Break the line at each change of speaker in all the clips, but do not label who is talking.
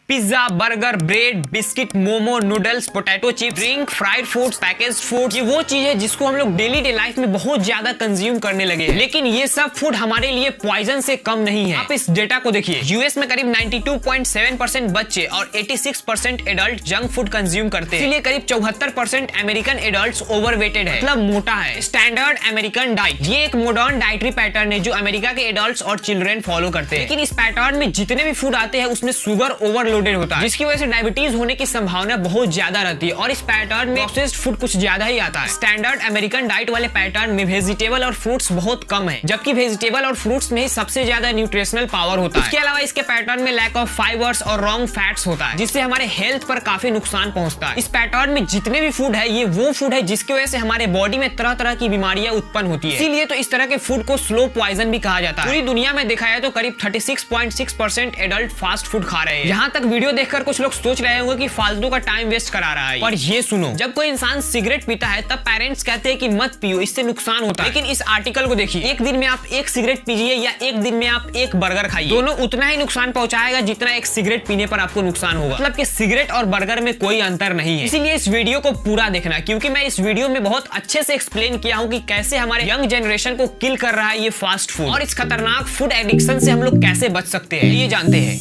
Pizza, burger, bread, biscuit, momo, noodles, potato chips, drink, fried food, packaged food, ये वो चीज है जिसको हम लोग डेली लाइफ में बहुत ज्यादा कंज्यूम करने लगे हैं। लेकिन ये सब फूड हमारे लिए पॉइजन से कम नहीं है। आप इस डेटा को देखिए, यूएस में करीब 92.7% बच्चे और 86% एडल्ट जंक फूड कंज्यूम करते हैं। इसलिए करीब 74% अमेरिकन एडल्ट्स ओवरवेटेड है, मतलब मोटा है। स्टैंडर्ड अमेरिकन डाइट ये एक मॉडर्न डाइटरी पैटर्न है जो अमेरिका के एडल्ट्स और चिल्ड्रन फॉलो करते हैं। लेकिन इस पैटर्न में जितने भी फूड आते हैं उसमें शुगर ओवरलोडेड होता है, जिसकी वजह से डायबिटीज होने की संभावना बहुत ज्यादा रहती है। और इस पैटर्न में प्रोसेस्ड फूड कुछ ज्यादा ही आता है। स्टैंडर्ड अमेरिकन डाइट वाले पैटर्न में वेजिटेबल और फ्रूट्स बहुत कम है, जबकि वेजिटेबल और फ्रूट्स में ही सबसे ज्यादा न्यूट्रिशनल पावर होता है। इसके अलावा इसके पैटर्न में लैक ऑफ फाइबर्स और रॉन्ग फैट्स होता है, जिससे हमारे हेल्थ पर काफी नुकसान पहुंचता है। इस पैटर्न में जितने भी फूड है, ये वो फूड है जिसकी वजह से हमारे बॉडी में तरह तरह की बीमारियां उत्पन्न होती है। इसीलिए तो इस तरह के फूड को स्लो पॉइजन भी कहा जाता है। पूरी दुनिया में देखा जाए तो करीब 36.6% एडल्ट फास्ट फूड खा रहे हैं। यहाँ तक वीडियो देखकर कुछ लोग सोच रहे होंगे कि फालतू का टाइम वेस्ट करा रहा है, पर ये सुनो, जब कोई इंसान सिगरेट पीता है तब पेरेंट्स कहते हैं कि मत पियो, इससे नुकसान होता है। लेकिन इस आर्टिकल को देखिए, एक दिन में आप एक सिगरेट पीजिए या एक दिन में आप एक बर्गर खाइए, दोनों उतना ही नुकसान पहुंचाएगा जितना एक सिगरेट पीने पर आपको नुकसान होगा। मतलब कि सिगरेट और बर्गर में कोई अंतर नहीं है। इसीलिए इस वीडियो को पूरा देखना, क्योंकि मैं इस वीडियो में बहुत अच्छे से एक्सप्लेन किया हूं कि कैसे हमारे यंग जनरेशन को किल कर रहा है ये फास्ट फूड, और इस खतरनाक फूड एडिक्शन से हम लोग कैसे बच सकते हैं, ये जानते हैं।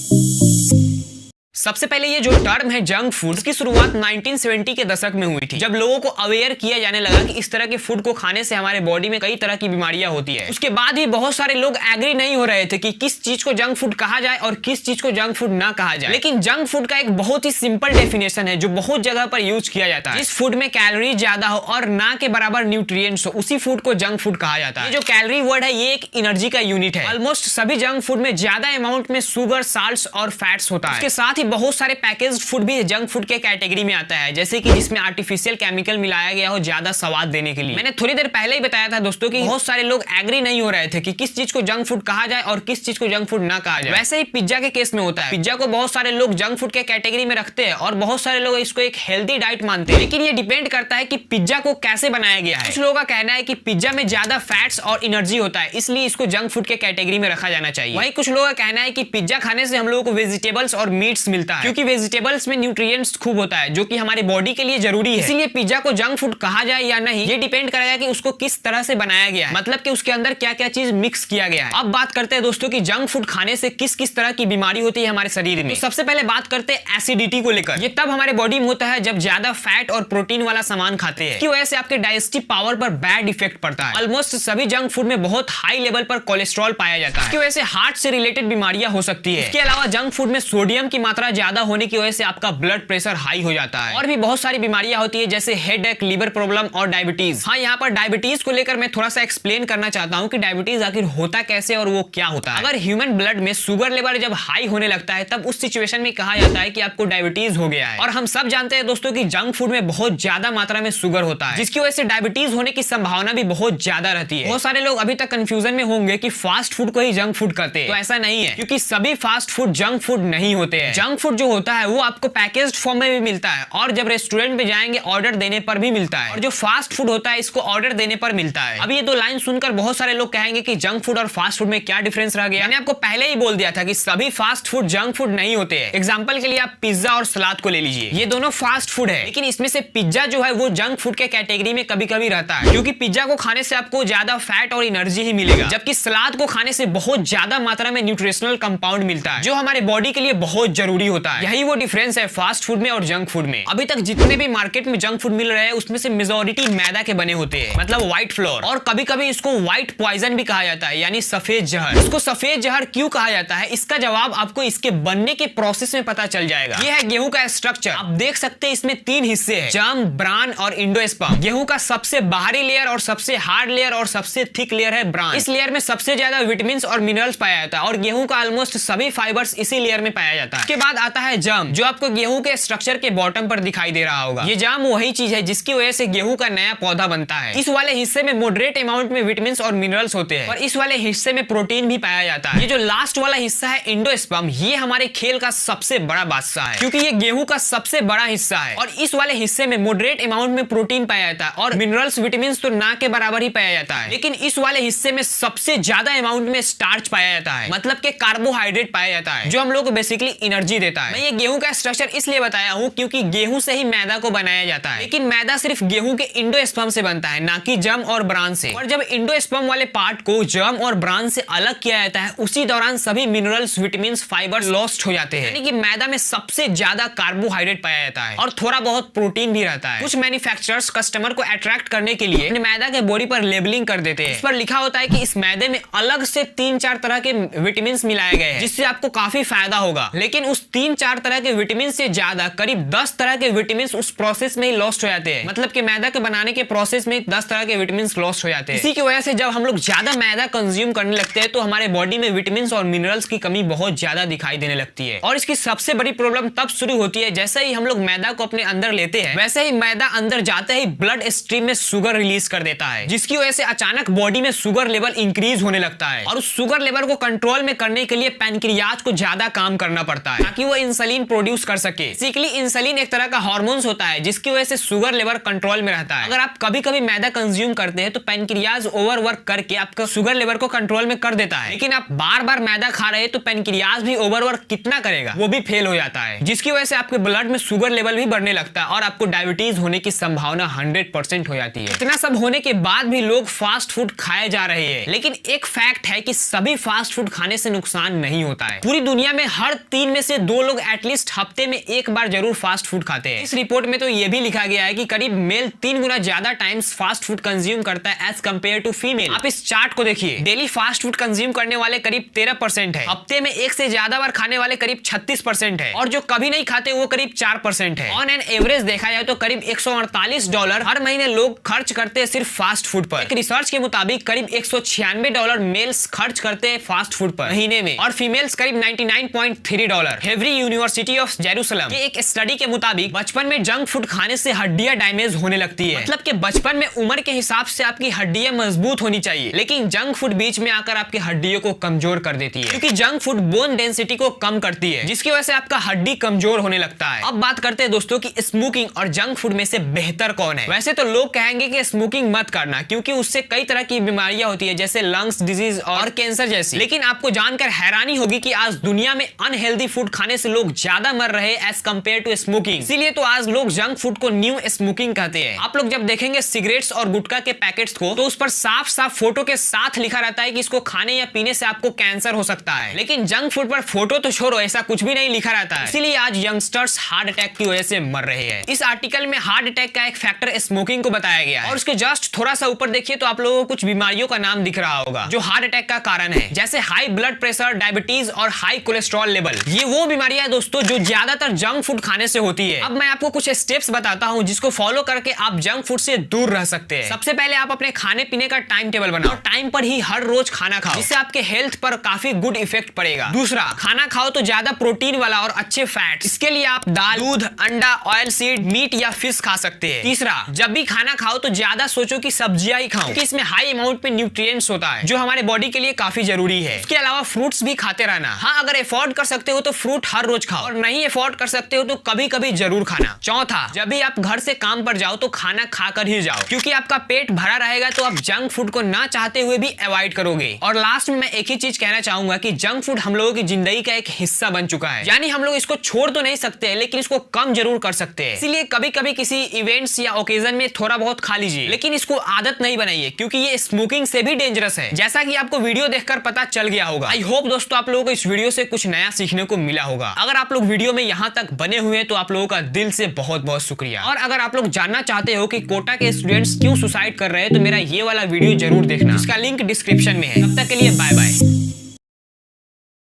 सबसे पहले ये जो टर्म है जंक फूड, की शुरुआत 1970 के दशक में हुई थी, जब लोगों को अवेयर किया जाने लगा कि इस तरह के फूड को खाने से हमारे बॉडी में कई तरह की बीमारियां होती है। उसके बाद भी बहुत सारे लोग एग्री नहीं हो रहे थे कि किस चीज को जंक फूड कहा जाए और किस चीज को जंक फूड ना कहा जाए। लेकिन जंक फूड का एक बहुत ही सिंपल डेफिनेशन है जो बहुत जगह पर यूज किया जाता है। जिस फूड में कैलोरी ज्यादा हो और ना के बराबर न्यूट्रिएंट्स हो, उसी फूड को जंक फूड कहा जाता है। ये जो कैलोरी वर्ड है, ये एक एनर्जी का यूनिट है। ऑलमोस्ट सभी जंक फूड में ज्यादा अमाउंट में शुगर, साल्ट्स और फैट्स होता है। इसके साथ ही बहुत सारे पैकेज्ड फूड भी जंक फूड के कैटेगरी में आता है, जैसे कि जिसमें आर्टिफिशियल केमिकल मिलाया गया हो ज्यादा स्वाद देने के लिए। मैंने थोड़ी देर पहले ही बताया था दोस्तों कि बहुत सारे लोग एग्री नहीं हो रहे थे कि किस चीज को जंक फूड कहा जाए और किस चीज को जंक फूड ना कहा जाए। वैसे ही पिज्जा के केस में होता है। पिज्जा को बहुत सारे लोग जंक फूड के कैटेगरी में रखते हैं और बहुत सारे लोग इसको एक हेल्दी डाइट मानते हैं। लेकिन ये डिपेंड करता है कि पिज्जा को कैसे बनाया गया है। कुछ लोगों का कहना है कि पिज्जा में ज्यादा फैट्स और एनर्जी होता है, इसलिए इसको जंक फूड के कैटेगरी में रखा जाना चाहिए। वहीं कुछ लोगों का कहना है कि पिज्जा खाने से हम लोगों को वेजिटेबल्स और मीट्स मिलता है, क्योंकि वेजिटेबल्स में न्यूट्रिएंट्स खूब होता है जो कि हमारे बॉडी के लिए जरूरी है। इसीलिए पिज्जा को जंक फूड कहा जाए या नहीं, ये डिपेंड करेगा कि उसको किस तरह से बनाया गया है, मतलब कि उसके अंदर क्या क्या चीज मिक्स किया गया है। अब बात करते हैं दोस्तों कि जंक फूड खाने से किस किस तरह की बीमारी होती है हमारे शरीर में। तो सबसे पहले बात करते हैं एसिडिटी को लेकर। ये तब हमारे बॉडी में होता है जब ज्यादा फैट और प्रोटीन वाला सामान खाते हैं। इसकी वजह से आपके डाइजेस्टिव पावर पर बैड इफेक्ट पड़ता है। ऑलमोस्ट सभी जंक फूड में बहुत हाई लेवल पर कोलेस्ट्रॉल पाया जाता है। इसकी वजह से हार्ट से रिलेटेड बीमारियां हो सकती है। इसके अलावा जंक फूड में सोडियम की मात्रा ज्यादा होने की वजह से आपका ब्लड प्रेशर हाई हो जाता है और भी बहुत सारी बीमारियां होती है, जैसे हेडेक, लिवर प्रॉब्लम और डायबिटीज। हाँ, यहाँ पर डायबिटीज को लेकर मैं थोड़ा सा एक्सप्लेन करना चाहता हूँ कि डायबिटीज आखिर होता कैसे और वो क्या होता है। अगर ह्यूमन ब्लड में शुगर लेवल जब हाई होने लगता है तब उस सिचुएशन में कहा जाता है कि आपको डायबिटीज हो गया है। और हम सब जानते हैं दोस्तों कि जंक फूड में बहुत ज्यादा मात्रा में शुगर होता है, जिसकी वजह से डायबिटीज होने की संभावना भी बहुत ज्यादा रहती है। बहुत सारे लोग अभी तक कंफ्यूजन में होंगे कि फास्ट फूड को ही जंक फूड कहते हैं, तो ऐसा नहीं है, क्योंकि सभी फास्ट फूड जंक फूड नहीं होते हैं। जंक फूड जो होता है वो आपको पैकेज्ड फॉर्म में भी मिलता है और जब रेस्टोरेंट में जाएंगे ऑर्डर देने पर भी मिलता है, और जो फास्ट फूड होता है इसको ऑर्डर देने पर मिलता है। अब ये दो लाइन सुनकर बहुत सारे लोग कहेंगे कि जंक फूड और फास्ट फूड में क्या डिफरेंस रह गया। मैंने आपको पहले ही बोल दिया था कि सभी फास्ट फूड जंक फूड नहीं होते हैं। एग्जांपल के लिए आप पिज्जा और सलाद को ले लीजिए, ये दोनों फास्ट फूड है, लेकिन इसमें से पिज्जा जो है वो जंक फूड के कैटेगरी में कभी कभी रहता है, क्योंकि पिज्जा को खाने से आपको ज्यादा फैट और एनर्जी ही मिलेगा, जबकि सलाद को खाने से बहुत ज्यादा मात्रा में न्यूट्रिशनल कंपाउंड मिलता है जो हमारे बॉडी के लिए बहुत जरूरी होता है। यही वो डिफरेंस है फास्ट फूड में और जंक फूड में। अभी तक जितने भी मार्केट में जंक फूड मिल रहे हैं उसमें से मेजॉरिटी मैदा के बने होते हैं, मतलब व्हाइट फ्लोर, और कभी कभी इसको व्हाइट पॉइजन भी कहा जाता है, यानी सफेद जहर। इसको सफेद जहर क्यों कहा जाता है, इसका जवाब आपको इसके बनने के प्रोसेस में पता चल जाएगा। यह है गेहूं का स्ट्रक्चर। आप देख सकते हैं इसमें 3 हिस्से हैं, जर्म, ब्रान और इंडोस्पर्म। गेहूं का सबसे बाहरी लेयर और सबसे हार्ड लेयर और सबसे थिक लेयर है ब्रान। इस लेयर में सबसे ज्यादा विटामिन और मिनरल्स पाया जाता है और गेहूं का ऑलमोस्ट सभी फाइबर्स इसी लेयर में पाया जाता है। इसके बाद आता है जर्म, जो आपको गेहूं के स्ट्रक्चर के बॉटम पर दिखाई दे रहा होगा। ये जर्म वही चीज है जिसकी वजह से गेहूं का नया पौधा बनता है। इस वाले हिस्से में मॉडरेट अमाउंट में विटामिन और मिनरल्स होते हैं और इस वाले हिस्से में प्रोटीन भी पाया जाता है। ये जो लास्ट वाला हिस्सा है इंडोस्पर्म, ये हमारे खेल का सबसे बड़ा बादशाह है, क्योंकि ये गेहूं का सबसे बड़ा हिस्सा है और इस वाले हिस्से में मॉडरेट अमाउंट में प्रोटीन पाया जाता है और मिनरल्स, विटामिन तो ना के बराबर ही पाया जाता है। लेकिन इस वाले हिस्से में सबसे ज्यादा अमाउंट में स्टार्च पाया जाता है, मतलब कि कार्बोहाइड्रेट पाया जाता है, जो हम लोग को बेसिकली एनर्जी देता है। मैं ये गेहूं का स्ट्रक्चर इसलिए बताया हूँ क्योंकि गेहूं से ही मैदा को बनाया जाता है, लेकिन मैदा सिर्फ गेहूं के इंडोस्पर्म से बनता है, ना कि जर्म और ब्रांच से। और जब इंडोस्पर्म वाले पार्ट को जर्म और ब्रांच से अलग किया जाता है, उसी दौरान सभी मिनरल्स, विटामिन, फाइबर लॉस्ट हो जाते हैं। यानी कि मैदा में सबसे ज्यादा कार्बोहाइड्रेट पाया जाता है और थोड़ा बहुत प्रोटीन भी रहता है। कुछ मैन्युफैक्चरर्स कस्टमर को अट्रैक्ट करने के लिए अपने मैदा के बॉडी पर लेबलिंग कर देते हैं। इस पर लिखा होता है कि इस मैदे में अलग से 3-4 तरह के विटामिन मिलाए गए हैं, जिससे आपको काफी फायदा होगा। लेकिन उस 3-4 तरह के विटामिन से ज्यादा करीब 10 तरह के विटामिन उस प्रोसेस में ही लॉस्ट हो जाते हैं। मतलब कि मैदा के बनाने के प्रोसेस में 10 तरह के विटामिन लॉस्ट हो जाते हैं। इसी की वजह से जब हम लोग ज्यादा मैदा कंज्यूम करने लगते हैं तो हमारे बॉडी में विटामिन और मिनरल्स की कमी बहुत ज्यादा दिखाई देने लगती है। और इसकी सबसे बड़ी प्रॉब्लम तब शुरू होती है जैसे ही हम लोग मैदा को अपने अंदर लेते हैं, वैसे ही मैदा अंदर जाते ही ब्लड स्ट्रीम में शुगर रिलीज कर देता है, जिसकी वजह से अचानक बॉडी में शुगर लेवल इंक्रीज होने लगता है। और उस शुगर लेवल को कंट्रोल में करने के लिए पैनक्रियाज को ज्यादा काम करना पड़ता है ताकि वो इंसुलिन प्रोड्यूस कर सके। बेसिकली इंसुलिन एक तरह का हार्मोन्स होता है जिसकी वजह से शुगर लेवल कंट्रोल में रहता है। अगर आप कभी कभी मैदा कंज्यूम करते हैं तो पैनक्रियाज ओवरवर्क करके आपका शुगर लेवल को कंट्रोल में कर देता है, लेकिन आप बार बार मैदा खा रहे हैं तो पैनक्रियाज भी ओवरवर्क कितना करेगा, वो भी फेल हो जाता है, जिसकी वजह से आपके ब्लड में शुगर लेवल भी बढ़ने लगता है और आपको डायबिटीज होने की संभावना 100% हो जाती है। इतना सब होने के बाद भी लोग फास्ट फूड खाए जा रहे हैं, लेकिन एक फैक्ट है कि सभी फास्ट फूड खाने से नुकसान नहीं होता है। पूरी दुनिया में हर 3 में से 2 लोग एटलीस्ट हफ्ते में एक बार जरूर फास्ट फूड खाते हैं। इस रिपोर्ट में तो यह भी लिखा गया है कि करीब मेल 3 गुना ज्यादा टाइम्स फास्ट फूड कंज्यूम करता है एज कंपेयर टू फीमेल। आप इस चार्ट को देखिए, डेली फास्ट फूड कंज्यूम करने वाले करीब 13% है, हफ्ते में एक से ज्यादा बार खाने वाले करीब 36% है, और जो कभी नहीं खाते वो करीब 4% है। ऑन एन एवरेज देखा जाए तो करीब $148 हर महीने लोग खर्च करते हैं सिर्फ फास्ट फूड पर। एक रिसर्च के मुताबिक करीब $196 मेल्स खर्च करते हैं फास्ट फूड पर महीने में, और फीमेल्स करीब $99.3। हेवरी यूनिवर्सिटी ऑफ जेरूसलम के एक स्टडी के मुताबिक बचपन में जंक फूड खाने से हड्डियां डैमेज होने लगती है। मतलब कि बचपन में उम्र के हिसाब से आपकी हड्डियां मजबूत होनी चाहिए, लेकिन जंक फूड बीच में आकर आपकी हड्डियों को कमजोर कर देती है, क्योंकि जंक फूड बोन डेंसिटी को कम करती है, जिसकी वजह से आपका हड्डी कमजोर होने लगता है। अब बात करते हैं दोस्तों कि स्मोकिंग और जंक फूड में से बेहतर कौन है। वैसे तो लोग कहेंगे कि स्मोकिंग मत करना, क्योंकि उससे कई तरह की बीमारियां होती है जैसे लंग्स डिजीज और कैंसर जैसी। लेकिन आपको जानकर हैरानी होगी कि आज दुनिया में अनहेल्दी फूड खाने से लोग ज्यादा मर रहे एज कंपेयर टू स्मोकिंग। इसीलिए तो आज लोग जंक फूड को न्यू स्मोकिंग कहते हैं। आप लोग जब देखेंगे सिगरेट्स और गुटखा के पैकेट्स को, तो उस पर साफ साफ फोटो के साथ लिखा रहता है कि इसको खाने या पीने से आपको कैंसर हो सकता है, लेकिन जंक फूड पर फोटो तो छोड़ो, ऐसा कुछ भी नहीं लिखा रहता है। इसीलिए आज यंगस्टर्स हार्ट अटैक की वजह से मर रहे हैं। इस आर्टिकल में हार्ट अटैक का एक फैक्टर स्मोकिंग को बताया गया है, और उसके जस्ट थोड़ा सा ऊपर देखिए तो आप लोगों को कुछ बीमारियों का नाम दिख रहा होगा जो हार्ट अटैक का कारण है, जैसे हाई ब्लड प्रेशर, डायबिटीज और हाई कोलेस्ट्रॉल लेवल। ये वो बीमारियां हैं दोस्तों जो ज्यादातर जंक फूड खाने से होती है। अब मैं आपको कुछ स्टेप्स बताता हूं जिसको फॉलो करके आप जंक फूड से दूर रह सकते हैं। सबसे पहले आप अपने खाने पीने का टाइम टेबल बनाओ और टाइम पर ही हर रोज खाना खाओ, जिससे आपके हेल्थ पर काफी गुड इफेक्ट पड़ेगा। दूसरा, खाना खाओ तो ज्यादा प्रोटीन वाला और अच्छे फैट। इसके लिए आप दाल, दूध, अंडा, ऑयल सीड, मीट या फिश खा सकते हैं। तीसरा, जब भी खाना खाओ तो ज्यादा सोचो कि सब्जियां ही खाओ, क्योंकि इसमें हाई अमाउंट में न्यूट्रिएंट्स होता है जो हमारे बॉडी के लिए काफी जरूरी है। इसके अलावा फ्रूट्स भी खाते रहना। हाँ, अगर अफोर्ड कर सकते हो तो फ्रूट हर रोज खाओ, और नहीं अफोर्ड कर सकते हो तो कभी कभी जरूर खाना। चौथा, जब भी आप घर से काम पर जाओ तो खाना खाकर ही जाओ, क्योंकि आपका पेट भरा रहेगा तो आप जंक फूड को ना चाहते हुए भी अवॉइड करोगे। और लास्ट में मैं एक ही चीज कहना चाहूंगा कि जंक फूड हम लोगों की जिंदगी का एक हिस्सा बन चुका है, यानी हम लोग इसको छोड़ तो नहीं सकते लेकिन इसको कम जरूर कर सकते हैं। इसीलिए कभी कभी किसी इवेंट्स या ओकेजन में थोड़ा बहुत खा लीजिए, लेकिन इसको आदत नहीं बनाइए, क्योंकि ये स्मोकिंग से भी डेंजरस है, जैसा कि आपको वीडियो देखकर पता चल गया होगा। आई होप दोस्तों आप लोगों को इस वीडियो से कुछ नया सीखने को मिला होगा। अगर आप लोग वीडियो में यहाँ तक बने हुए हैं तो आप लोगों का दिल से बहुत बहुत शुक्रिया। और अगर आप लोग जानना चाहते हो कि कोटा के स्टूडेंट्स क्यों सुसाइड कर रहे हैं तो मेरा ये वाला वीडियो जरूर देखना, इसका लिंक डिस्क्रिप्शन में है। तब तक के लिए बाय बाय।